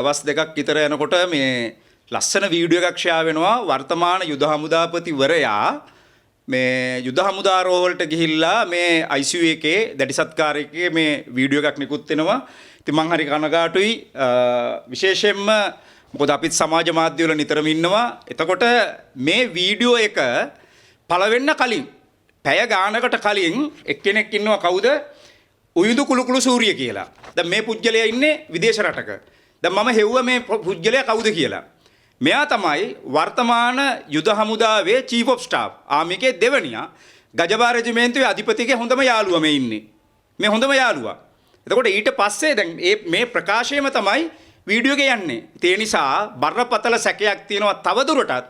දවස් දෙකක් විතර යනකොට මේ ලස්සන වීඩියෝ එකක් ෂෙයා වෙනවා වර්තමාන යුද හමුදාපතිවරයා මේ යුද හමුදාරෝහලට ගිහිල්ලා මේ ICU එකේ දැඩි සත්කාරයකේ මේ වීඩියෝ එකක් නිකුත් වෙනවා. ඉතින් මං හරි කනගාටුයි විශේෂයෙන්ම මොකද අපිත් සමාජ මාධ්‍ය වල නිතරම ඉන්නවා. එතකොට මේ වීඩියෝ එක පළවෙන්න කලින් පැය ගානකට කලින් එක්කෙනෙක් ඉන්නවා කවුද? උයුදු කුළුකුළු සූරිය කියලා. දැන් මේ පුජ්‍යලයා ඉන්නේ විදේශ රටක. දැන් මම හෙව්වා මේ පුජ්‍යලයා කවුද කියලා. මෙයා තමයි වර්තමාන යුද හමුදාවේ චීෆ් ඔෆ් ස්ටාෆ් ආමිකේ දෙවනියා ගජබා රෙජිමේන්තුවේ අධිපතිගේ හොඳම යාළුවා මේ ඉන්නේ. මේ හොඳම යාළුවා. එතකොට ඊට පස්සේ දැන් මේ ප්‍රකාශයම තමයි වීඩියෝ එකේ යන්නේ. ඒ නිසා බරපතල සැකයක් තියෙනවා තවදුරටත්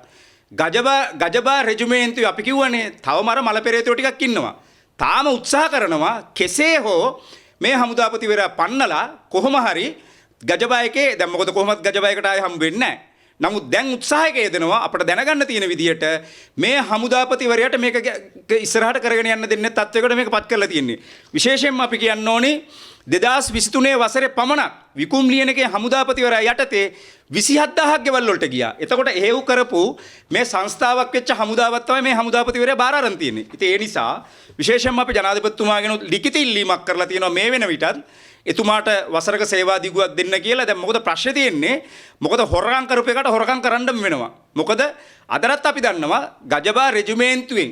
ගජබා රෙජිමේන්තුවේ අපි කිව්වනේ තවම අර මල පෙරේතයෝ ටිකක් ඉන්නවා. තාම උත්සාහ කරනවා කෙසේ හෝ මේ හමුදාපතිවරයා පන්නලා කොහොම හරි ගජබා එකේ දැන් මොකද කොහොමත් ගජබා එකට ආයෙ හම් වෙන්නේ නැහැ. නමුත් දැන් උත්සාහයක යෙදෙනවා අපිට දැනගන්න තියෙන විදිහට මේ හමුදාපතිවරයාට මේක ඉස්සරහට කරගෙන යන්න දෙන්නේ තත්වයකට මේක පත් කරලා තියෙන්නේ. විශේෂයෙන්ම අපි කියන්න ඕනේ 2023 වසරේ පමණක් විකුම් ලියනකේ හමුදාපතිවරයා යටතේ 27000ක් ගෙවල් වලට ගියා. එතකොට එහෙව් කරපු මේ සංස්ථාවක් වෙච්ච හමුදාවක් තමයි මේ හමුදාපතිවරයා බාර අරන් තියෙන්නේ. ඉතින් ඒ නිසා විශේෂයෙන්ම අපි ජනාධිපතිතුමාගෙන ලිඛිත ඉල්ලීමක් කරලා තියෙනවා මේ වෙන විටත් එතුමාට වසරක සේවා දිගුවක් දෙන්න කියලා. දැන් මොකද ප්‍රශ්නේ තියෙන්නේ? මොකද හොරකම් කරපු එකට හොරකම් කරන්නම වෙනවා. මොකද අදටත් අපි දන්නවා ගජබා රෙජිමේන්තුවෙන්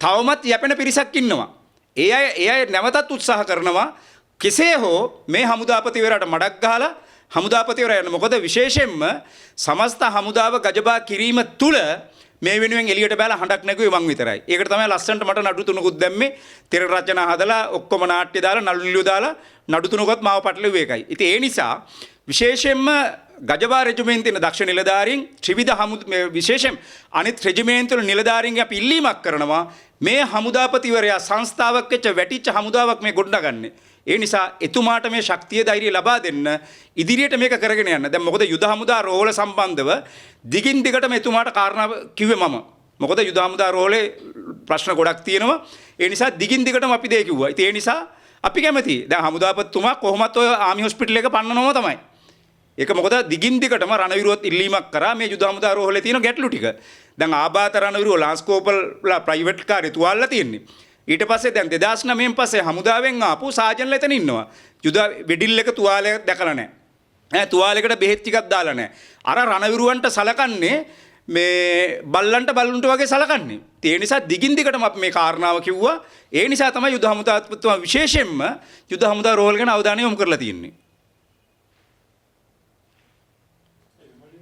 තවමත් යැපෙන පිරිසක් ඉන්නවා. ඒ අය නැවතත් උත්සාහ කරනවා කෙසේ හෝ මේ හමුදාපතිවරයාට මඩක් ගහලා හමුදාපතිවරයා යන මොකද විශේෂයෙන්ම සමස්ත හමුදාව ගජබා කිරීම තුල මේ වෙනුවෙන් එළියට බැලලා හඬක් නැගුවේ මං විතරයි. ඒකට තමයි ලස්සනට මට නඩු තුනකුත් දැම්මේ. තිර රචනා හදලා ඔක්කොම නාට්‍ය දාලා නළුලියෝ දාලා නඩු තුනකුත් මාව පටලෙව්වේ ඒකයි. ඉතින් ඒ නිසා විශේෂයෙන්ම ගජබා රෙජිමේන්තුවේ දක්ෂ නිලධාරීන් ත්‍රිවිධ විශේෂයෙන් අනිත් රෙජිමේන්තුවල නිලධාරීන්ගේ අපි ඉල්ලීමක් කරනවා මේ හමුදාපතිවරයා සංස්ථාවක් වෙච්ච වැටිච්ච හමුදාවක් මේ ගොඩනගන්නේ. ඒ නිසා එතුමාට මේ ශක්තිය ධෛර්යය ලබා දෙන්න ඉදිරියට මේක කරගෙන යන්න. දැන් මොකද යුද හමුදා රෝහල සම්බන්ධව දිගින් දිගටම එතුමාට කාරණා කිව්වේ මම. මොකද යුද හමුදා රෝහලේ ප්‍රශ්න ගොඩක් තියෙනවා. ඒ නිසා දිගින් දිගටම අපි දෙය කිව්වා. ඉතින් ඒ නිසා අපි කැමතියි. දැන් හමුදාපතිතුමා කොහොමත් ඔය ආමි හොස්පිටල් එක පන්නනවම තමයි. ඒක මොකද දිගින් දිගටම රණවිරුවත් ඉල්ලීමක් කරා මේ යුද හමුදා රෝහලේ තියෙන ගැටලු ටික. දැන් ආබාත රණවිරුව ලාන්ස්කෝපල්ලා ප්‍රයිවට් කාර්ය තුවාලලා තියෙන්නේ. ඊට පස්සේ දැන් 2009 පස්සේ හමුදාවෙන් ආපු සාජන්ලා එතන ඉන්නවා. යුද වෙඩිල් එක තුවාලයක් දැකලා නැහැ. තුවාලයකට බෙහෙත් ටිකක් දාලා නැහැ. අර රණවිරුවන්ට සලකන්නේ මේ බල්ලන්ට බල්ලුන්ට වගේ සලකන්නේ. ඒ නිසා දිගින් දිගටම අපි මේ කාරණාව කිව්වා. ඒ නිසා තමයි යුද හමුදාපතිතුමා විශේෂයෙන්ම යුද හමුදා රෝහල ගැන අවධානය යොමු කරලා තියෙන්නේ.